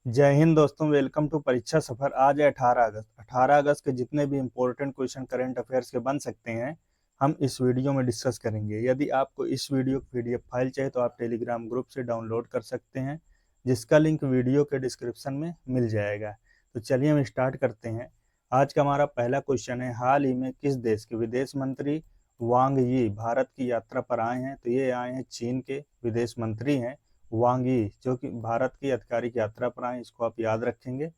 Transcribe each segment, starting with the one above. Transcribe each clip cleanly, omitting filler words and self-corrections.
जय हिंद दोस्तों, welcome to परीक्षा सफर। आज है 18 अगस्त। 18 अगस्त के जितने भी इम्पोर्टेंट क्वेश्चन करंट अफेयर्स के बन सकते हैं हम इस वीडियो में डिस्कस करेंगे। यदि आपको इस वीडियो की पीडीएफ फाइल चाहिए तो आप टेलीग्राम ग्रुप से डाउनलोड कर सकते हैं, जिसका लिंक वीडियो के डिस्क्रिप्शन में मिल जाएगा। तो चलिए हम स्टार्ट करते हैं। आज का हमारा पहला क्वेश्चन है, हाल ही में किस देश के विदेश मंत्री वांग यी भारत की यात्रा पर आए हैं? तो ये आए हैं चीन के विदेश मंत्री हैं वांग यी, जो कि भारत की आधिकारिक यात्रा पर आए। इसको आप याद रखेंगे।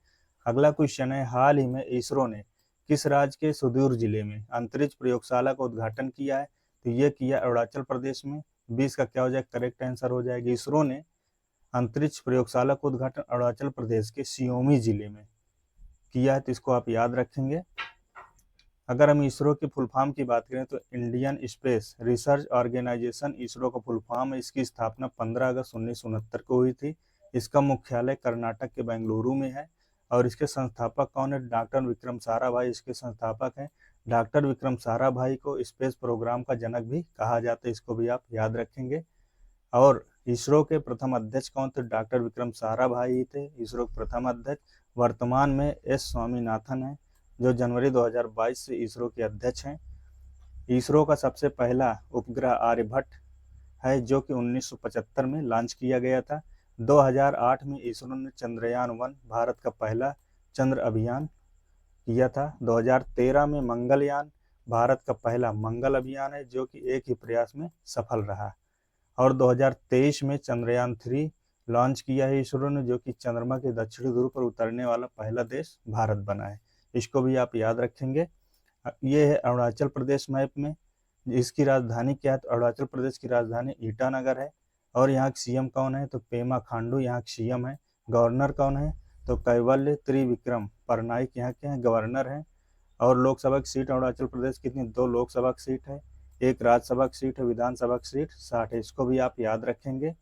अगला क्वेश्चन है, हाल ही में इसरो ने किस राज्य के सुदूर जिले में अंतरिक्ष प्रयोगशाला का उद्घाटन किया है? तो ये किया अरुणाचल प्रदेश में। 20 का क्या हो जाएगा? करेक्ट आंसर हो जाएगा। इसरो ने अंतरिक्ष प्रयोगशाला का उद्घाटन अरुणाचल प्रदेश के सियोमी जिले में किया है, तो इसको आप याद रखेंगे। अगर हम इसरो की फुल फॉर्म की बात करें तो Indian space research organisation ISRO का फुल फॉर्म है। इसकी स्थापना 15 अगस्त 1969 को हुई थी। इसका मुख्यालय कर्नाटक के बेंगलुरु में है। और इसके संस्थापक कौन है? डॉक्टर विक्रम साराभाई इसके संस्थापक हैं। डॉक्टर विक्रम साराभाई को स्पेस प्रोग्राम का जनक भी कहा जाता है, इसको भी आप याद रखेंगे। और इसरो के प्रथम अध्यक्ष कौन थे? डॉक्टर विक्रम साराभाई ही थे इसरो के प्रथम अध्यक्ष। वर्तमान में एस स्वामीनाथन है, जो जनवरी 2022 से इसरो के अध्यक्ष हैं। इसरो का सबसे पहला उपग्रह आर्यभट्ट है, जो कि 1975 में लॉन्च किया गया था। 2008 में इसरो ने चंद्रयान-1 भारत का पहला चंद्र अभियान किया था। 2013 में मंगलयान भारत का पहला मंगल अभियान है, जो कि एक ही प्रयास में सफल रहा। और 2023 में चंद्रयान-3 लॉन्च किया है इसरो ने, जो कि चंद्रमा के दक्षिणी ध्रुव पर उतरने वाला पहला देश भारत बना है। इसको भी आप याद रखेंगे। ये है अरुणाचल प्रदेश मैप में। इसकी राजधानी क्या है? तो अरुणाचल प्रदेश की राजधानी ईटानगर है। और यहाँ के सीएम कौन है? तो पेमा खांडू यहाँ के सीएम है। गवर्नर कौन है? तो कैवल्य त्रिविक्रम परनाइक यहाँ के हैं गवर्नर हैं। और लोकसभा की सीट अरुणाचल प्रदेश कितनी? 2 लोकसभा की सीट है, 1 राज्यसभा की सीट है, विधानसभा की सीट 60 है। इसको भी आप याद रखेंगे।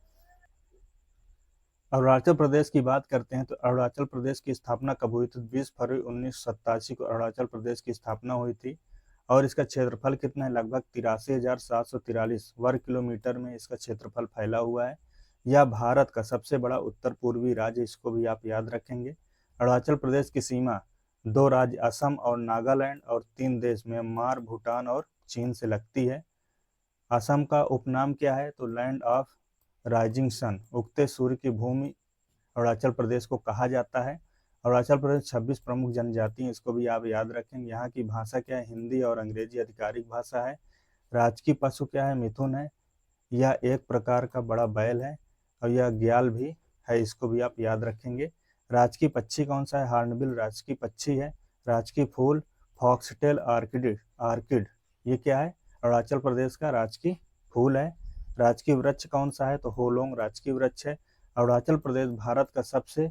अरुणाचल प्रदेश की बात करते हैं तो अरुणाचल प्रदेश की स्थापना कब हुई थी? 20 फरवरी 1987 को अरुणाचल प्रदेश की स्थापना हुई थी। और इसका क्षेत्रफल कितना है? लगभग 83,743 वर्ग किलोमीटर में इसका क्षेत्रफल फैला हुआ है। यह भारत का सबसे बड़ा उत्तर पूर्वी राज्य, इसको भी आप याद रखेंगे। अरुणाचल प्रदेश की सीमा 2 राज्य असम और नागालैंड और 3 देश म्यांमार, भूटान और चीन से लगती है। असम का उपनाम क्या है? तो लैंड ऑफ राइजिंग सन, उगते सूर्य की भूमि अरुणाचल प्रदेश को कहा जाता है। अरुणाचल प्रदेश 26 प्रमुख जनजाति हैं, इसको भी आप याद रखेंगे। यहाँ की भाषा क्या है? हिंदी और अंग्रेजी आधिकारिक भाषा है। राजकीय पशु क्या है? मिथुन है। यह एक प्रकार का बड़ा बैल है और यह ग्याल भी है, इसको भी आप याद रखेंगे। राजकीय पक्षी कौन सा है? हॉर्नबिल राजकीय पक्षी है। राजकीय फूल फॉक्सटेल ऑर्किड ऑर्किड, ये क्या है? अरुणाचल प्रदेश का राजकीय फूल है। राजकीय वृक्ष कौन सा है? तो होलोंग राजकीय वृक्ष है। अरुणाचल प्रदेश भारत का सबसे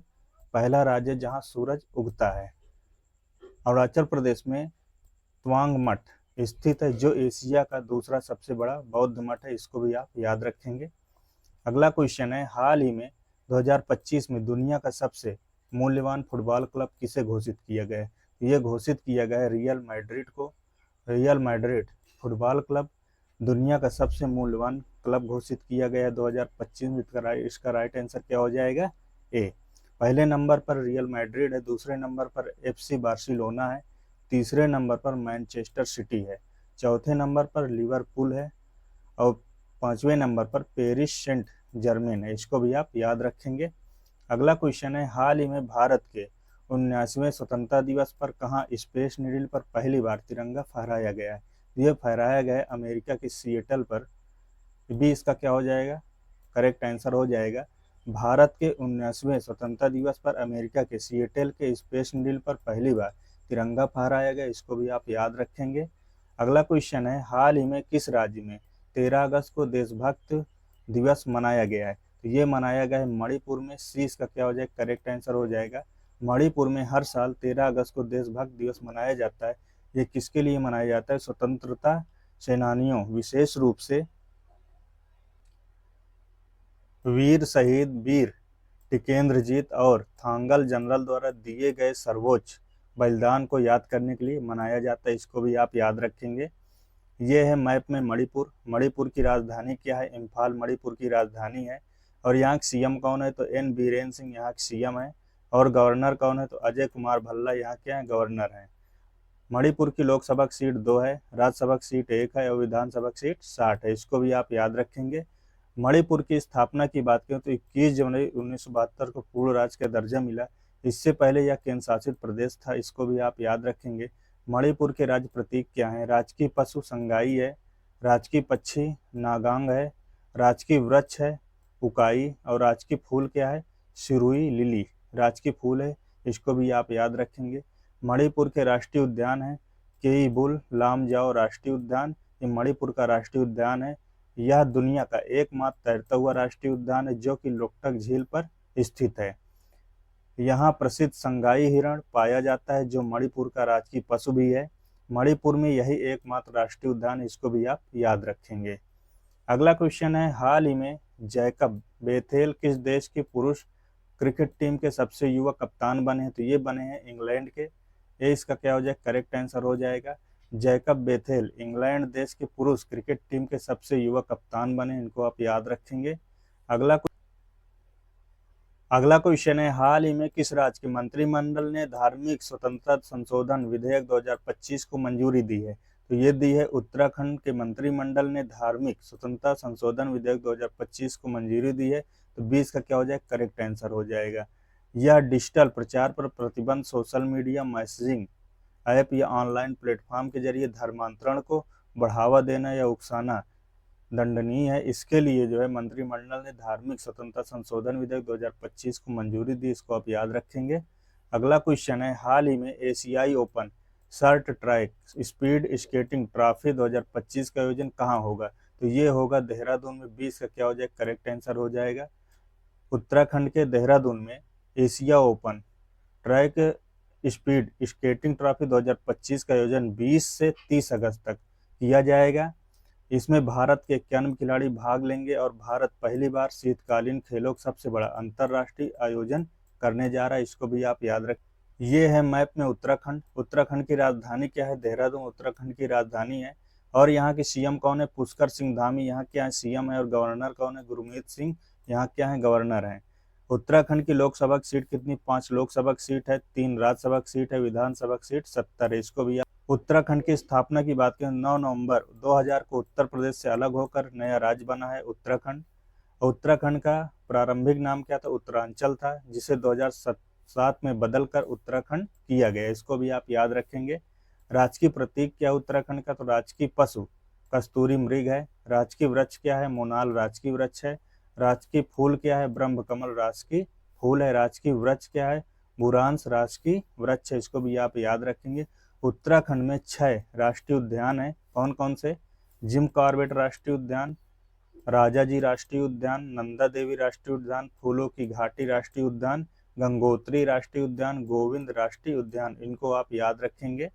पहला राज्य जहां सूरज उगता है। अरुणाचल प्रदेश में तवांग मठ स्थित है, जो एशिया का दूसरा सबसे बड़ा बौद्ध मठ है। इसको भी आप याद रखेंगे। अगला क्वेश्चन है, हाल ही में 2025 में दुनिया का सबसे मूल्यवान फुटबॉल क्लब किसे घोषित किया गया है? ये घोषित किया गया है रियल मैड्रिड को। रियल मैड्रिड फुटबॉल क्लब दुनिया का सबसे मूल्यवान क्लब घोषित किया गया है 2025 में। इसका राइट आंसर क्या हो जाएगा? ए। पहले नंबर पर रियल मैड्रिड है, दूसरे नंबर पर एफसी बार्सिलोना है, तीसरे नंबर पर मैनचेस्टर सिटी है, चौथे नंबर पर लिवरपूल है और 5वें नंबर पर पेरिस सेंट जर्मेन है। इसको भी आप याद रखेंगे। अगला क्वेश्चन है, हाल ही में भारत के 79वें स्वतंत्रता दिवस पर कहाँ स्पेस नीडल पर पहली बार तिरंगा फहराया गया है? यह फहराया गया है अमेरिका के सिएटल पर। भी इसका क्या हो जाएगा? करेक्ट आंसर हो जाएगा। भारत के 79वें स्वतंत्रता दिवस पर अमेरिका के सिएटल के स्पेस नीडल पर पहली बार तिरंगा फहराया गया, इसको भी आप याद रखेंगे। अगला क्वेश्चन है, हाल ही में किस राज्य में 13 अगस्त को देशभक्त दिवस मनाया गया है? तो ये मनाया गया है मणिपुर में। सी इसका क्या हो जाएगा? करेक्ट आंसर हो जाएगा। मणिपुर में हर साल 13 अगस्त को देशभक्त दिवस मनाया जाता है। ये किसके लिए मनाया जाता है? स्वतंत्रता सेनानियों, विशेष रूप से वीर शहीद वीर टिकेंद्रजीत और थांगल जनरल द्वारा दिए गए सर्वोच्च बलिदान को याद करने के लिए मनाया जाता है। इसको भी आप याद रखेंगे। ये है मैप में मणिपुर। मणिपुर की राजधानी क्या है? इम्फाल मणिपुर की राजधानी है। और यहाँ के सीएम कौन है? तो एन बीरेन सिंह यहाँ के सीएम है। और गवर्नर कौन है, तो अजय कुमार भल्ला यहाँ क्या है, गवर्नर हैं। मणिपुर की लोकसभा की सीट 2 है, राज्यसभा की सीट 1 है और विधानसभा की सीट 60 है, इसको भी आप याद रखेंगे। मणिपुर की स्थापना की बात करें तो 21 जनवरी 1972 को पूर्ण राज्य का दर्जा मिला। इससे पहले यह केंद्र शासित प्रदेश था, इसको भी आप याद रखेंगे। मणिपुर के राज्य प्रतीक क्या है, राजकीय पशु संगाई है, राजकीय पक्षी नागांग है, राजकीय वृक्ष है उकाई और राजकीय फूल क्या है, सिरुई लिली राजकीय फूल है, इसको भी आप याद रखेंगे। मणिपुर के राष्ट्रीय उद्यान है केईबुल लामजाओ राष्ट्रीय उद्यान, ये मणिपुर का राष्ट्रीय उद्यान है। यह दुनिया का एकमात्र तैरता हुआ राष्ट्रीय उद्यान है जो कि लोकटक झील पर स्थित है। यहाँ प्रसिद्ध संगाई हिरण पाया जाता है जो मणिपुर का राजकीय पशु भी है। मणिपुर में यही एकमात्र राष्ट्रीय उद्यान है, इसको भी आप याद रखेंगे। अगला क्वेश्चन है, हाल ही में जैकब बेथेल किस देश के पुरुष क्रिकेट टीम के सबसे युवा कप्तान बने हैं, तो ये बने हैं इंग्लैंड के। ये इसका क्या हो जाएगा, करेक्ट आंसर हो जाएगा। जैकब बेथेल इंग्लैंड देश के पुरुष क्रिकेट टीम के सबसे युवा कप्तान बने, इनको आप याद रखेंगे। अगला क्वेश्चन है, हाल ही में किस राज्य के मंत्रिमंडल ने धार्मिक स्वतंत्रता संशोधन विधेयक 2025 को मंजूरी दी है, तो ये दी है उत्तराखंड के मंत्रिमंडल ने धार्मिक स्वतंत्रता संशोधन विधेयक 2025 को मंजूरी दी है, तो 20 का क्या हो जाएगा, करेक्ट आंसर हो जाएगा। यह डिजिटल प्रचार पर प्रतिबंध, सोशल मीडिया मैसेजिंग ऐप या ऑनलाइन प्लेटफॉर्म के जरिए धर्मांतरण को बढ़ावा देना या उकसाना दंडनीय है। इसके लिए जो है मंत्रिमंडल ने धार्मिक स्वतंत्रता संशोधन विधेयक 2025 को मंजूरी दी, इसको आप याद रखेंगे। अगला क्वेश्चन है, हाल ही में एशियाई open short track speed skating trophy 2025 का आयोजन कहाँ होगा, तो ये होगा देहरादून में। 20 का क्या हो जाएगा, करेक्ट आंसर हो जाएगा। उत्तराखंड के देहरादून में Asia open track speed skating trophy 2025 का आयोजन 20 से 30 अगस्त तक किया जाएगा। इसमें भारत के 91 खिलाड़ी भाग लेंगे और भारत पहली बार शीतकालीन खेलों का सबसे बड़ा अंतर्राष्ट्रीय आयोजन करने जा रहा है, इसको भी आप याद रखें। ये है मैप में उत्तराखंड। उत्तराखंड की राजधानी क्या है, देहरादून उत्तराखंड की राजधानी है। और यहाँ के सीएम कौन है, पुष्कर सिंह धामी यहाँ क्या है, सीएम है। और गवर्नर कौन है, गुरमीत सिंह यहाँ क्या है, गवर्नर है। उत्तराखंड की लोकसभा की सीट कितनी, 5 लोकसभा की सीट है, 3 राज्यसभा की सीट है, विधानसभा की सीट 70 है, इसको भी। उत्तराखंड की स्थापना की बात करें, 9 नवंबर 2000 को उत्तर प्रदेश से अलग होकर नया राज्य बना है उत्तराखंड। उत्तराखंड का प्रारंभिक नाम क्या था, उत्तरांचल था, जिसे 2007 में बदलकर उत्तराखंड किया गया, इसको भी आप याद रखेंगे। राजकीय प्रतीक क्या उत्तराखंड का, तो राजकीय पशु कस्तूरी मृग है। राजकीय वृक्ष क्या है, मोनाल राजकीय वृक्ष है। राजकीय फूल क्या है, ब्रह्म कमल राजकीय फूल है। राजकीय वृक्ष क्या है, बुरांश राजकीय वृक्ष है, इसको भी आप याद रखेंगे। उत्तराखंड में 6 राष्ट्रीय उद्यान है, कौन कौन से, जिम कॉर्बेट राष्ट्रीय उद्यान, राजाजी राष्ट्रीय उद्यान, नंदा देवी राष्ट्रीय उद्यान, फूलों की घाटी राष्ट्रीय उद्यान, गंगोत्री राष्ट्रीय उद्यान, गोविंद राष्ट्रीय उद्यान, इनको आप याद रखेंगे।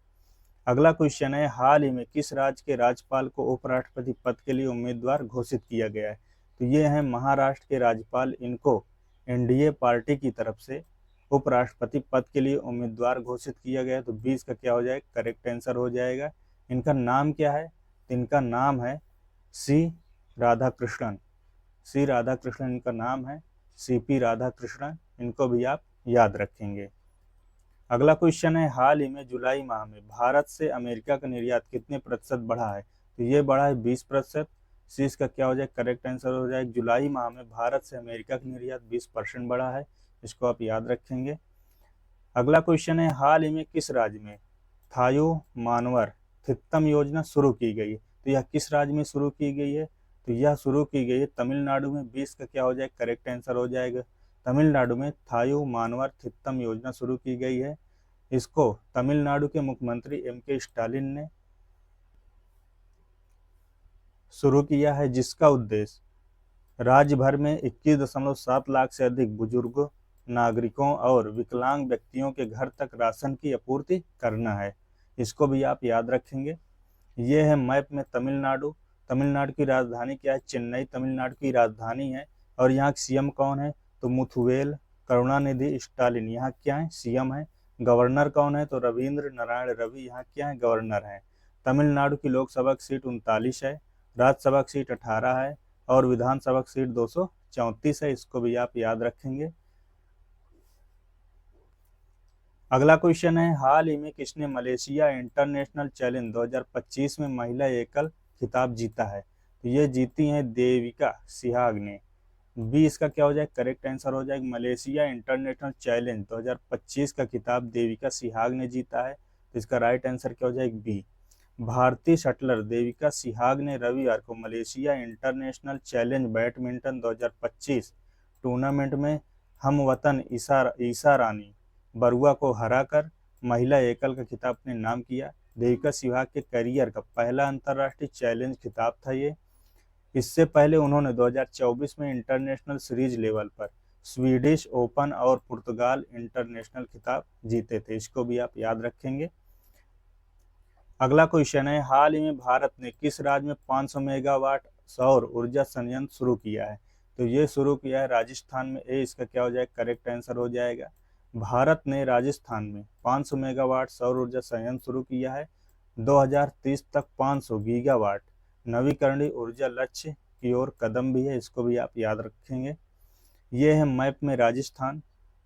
अगला क्वेश्चन है, हाल ही में किस राज्य के राज्यपाल को उपराष्ट्रपति पद के लिए उम्मीदवार घोषित किया गया है, तो ये है महाराष्ट्र के राज्यपाल। इनको एनडीए पार्टी की तरफ से उपराष्ट्रपति पद के लिए उम्मीदवार घोषित किया गया, तो 20 का क्या हो जाएगा, करेक्ट आंसर हो जाएगा। इनका नाम क्या है, इनका नाम है सी राधाकृष्णन। सी राधाकृष्णन इनका नाम है, सीपी राधाकृष्णन, इनको भी आप याद रखेंगे। अगला क्वेश्चन है, हाल ही में जुलाई माह में भारत से अमेरिका का निर्यात कितने प्रतिशत बढ़ा है, तो ये बढ़ा है 20%। सी इसका क्या हो जाए, करेक्ट आंसर हो जाएगा। जुलाई माह में भारत से अमेरिका का निर्यात 20% बढ़ा है, इसको आप याद रखेंगे। अगला क्वेश्चन है, हाल ही में किस राज्य में थायो मानवर थित्तम योजना शुरू की गई, तो यह किस राज्य में शुरू की गई है, तो यह शुरू की गई है तमिलनाडु में। 20 का क्या हो जाएगा, करेक्ट आंसर हो जाएगा। तमिलनाडु में थायो मानवर थित्तम योजना शुरू की गई है। इसको तमिलनाडु के मुख्यमंत्री एम.के. स्टालिन ने शुरू किया है, जिसका उद्देश्य राज्य भर में 21.7 लाख से अधिक बुजुर्गों, नागरिकों और विकलांग व्यक्तियों के घर तक राशन की आपूर्ति करना है, इसको भी आप याद रखेंगे। ये है मैप में तमिलनाडु। तमिलनाडु की राजधानी क्या है, चेन्नई तमिलनाडु की राजधानी है। और यहाँ सीएम कौन है, तो मुथुवेल करुणानिधि स्टालिन यहाँ क्या है, सीएम है। गवर्नर कौन है, तो रविंद्र नारायण रवि यहाँ क्या है, गवर्नर है। तमिलनाडु की लोकसभा की सीट 39 है, राज्यसभा की सीट 18 है और विधानसभा की सीट 234 है, इसको भी आप याद रखेंगे। अगला क्वेश्चन है, हाल ही में किसने मलेशिया इंटरनेशनल चैलेंज 2025 में महिला एकल खिताब जीता है? तो ये जीती हैं देविका सिहाग ने। बी इसका क्या हो जाएगा, करेक्ट आंसर हो जाएगा। मलेशिया इंटरनेशनल चैलेंज 2025 का खिताब देविका सिहाग ने जीता है, तो इसका राइट आंसर क्या हो जाएगा, बी। भारतीय शटलर देविका सिहाग ने रविवार को Malaysia international challenge badminton 2025 tournament में हमवतन ईसा रानी बरुआ को हराकर महिला एकल का खिताब अपने नाम किया। देविका सिहाग के करियर का पहला अंतर्राष्ट्रीय चैलेंज खिताब था ये। इससे पहले उन्होंने 2024 में इंटरनेशनल सीरीज लेवल पर स्वीडिश ओपन और पुर्तगाल इंटरनेशनल खिताब जीते थे। इसको भी आप याद रखेंगे। अगला क्वेश्चन है, हाल ही में भारत ने किस राज्य में 500 मेगावाट सौर ऊर्जा संयंत्र शुरू किया है? तो ये शुरू किया है राजस्थान में। ए इसका क्या हो जाएगा, करेक्ट आंसर हो जाएगा। भारत ने राजस्थान में 500 मेगावाट सौर ऊर्जा संयंत्र शुरू किया है। 2030 तक 500 गीगावाट नवीकरणीय ऊर्जा लक्ष्य की ओर कदम भी है। इसको भी आप याद रखेंगे। ये है मैप में राजस्थान।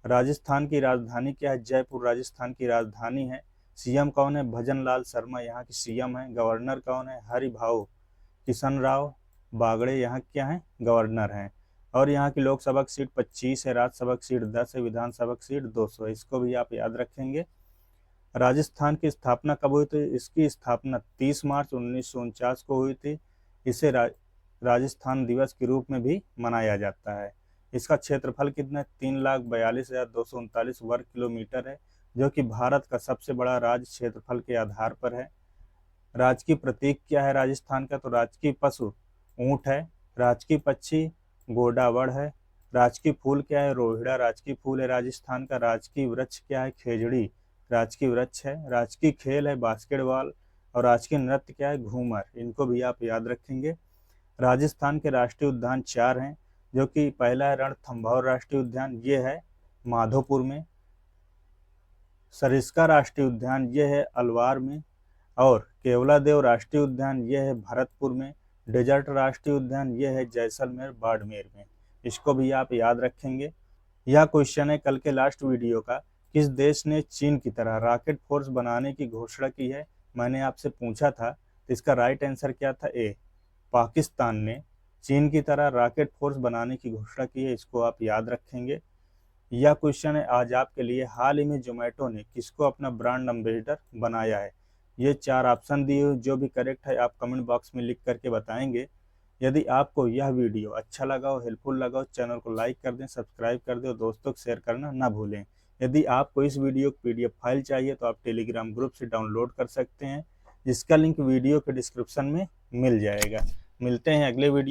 राजस्थान की राजधानी क्या है? जयपुर राजस्थान की राजधानी है। सीएम कौन है? भजन लाल शर्मा यहाँ के सीएम हैं। गवर्नर कौन है? हरिभाऊ किशन राव बागड़े यहाँ क्या है? गवर्नर हैं। और यहाँ की लोकसभा की सीट 25 है, राज्यसभा की सीट 10 है, विधानसभा की सीट 200 है। इसको भी आप याद रखेंगे। राजस्थान की स्थापना कब हुई थी? इसकी स्थापना 30 मार्च 1949 को हुई थी। इसे राजस्थान दिवस के रूप में भी मनाया जाता है। इसका क्षेत्रफल कितना है? 3,42,239 वर्ग किलोमीटर है, जो कि भारत का सबसे बड़ा राज्य क्षेत्रफल के आधार पर है। राजकीय प्रतीक क्या है राजस्थान का? तो राजकीय पशु ऊंट है। राजकीय पक्षी गोडावड़ है। राजकीय फूल क्या है? रोहिड़ा राजकीय फूल है राजस्थान का। राजकीय वृक्ष क्या है? खेजड़ी राजकीय वृक्ष है। राजकीय खेल है बास्केटबॉल। और राजकीय नृत्य क्या है? घूमर। इनको भी आप याद रखेंगे। राजस्थान के राष्ट्रीय उद्यान 4 हैं, जो कि पहला है रणथंभौर राष्ट्रीय उद्यान, ये है माधोपुर में। सरिस्का राष्ट्रीय उद्यान ये है अलवार में। और केवलादेव राष्ट्रीय उद्यान ये है भरतपुर में। डेजर्ट राष्ट्रीय उद्यान ये है जैसलमेर बाड़मेर में। इसको भी आप याद रखेंगे। यह क्वेश्चन है कल के लास्ट वीडियो का, किस देश ने चीन की तरह रॉकेट फोर्स बनाने की घोषणा की है? मैंने आपसे पूछा था, तो इसका राइट आंसर क्या था? ए, पाकिस्तान ने चीन की तरह रॉकेट फोर्स बनाने की घोषणा की है। इसको आप याद रखेंगे। यह क्वेश्चन है आज आपके लिए, हाल ही में जोमेटो ने किसको अपना ब्रांड एम्बेसडर बनाया है? ये 4 ऑप्शन दिए हुए, जो भी करेक्ट है आप कमेंट बॉक्स में लिख करके बताएंगे। यदि आपको यह वीडियो अच्छा लगा हो, हेल्पफुल लगा हो, चैनल को लाइक कर दें, सब्सक्राइब कर दें और दोस्तों को शेयर करना ना भूलें। यदि आपको इस वीडियो की PDF फाइल चाहिए तो आप टेलीग्राम ग्रुप से डाउनलोड कर सकते हैं, जिसका लिंक वीडियो के डिस्क्रिप्शन में मिल जाएगा। मिलते हैं अगले वीडियो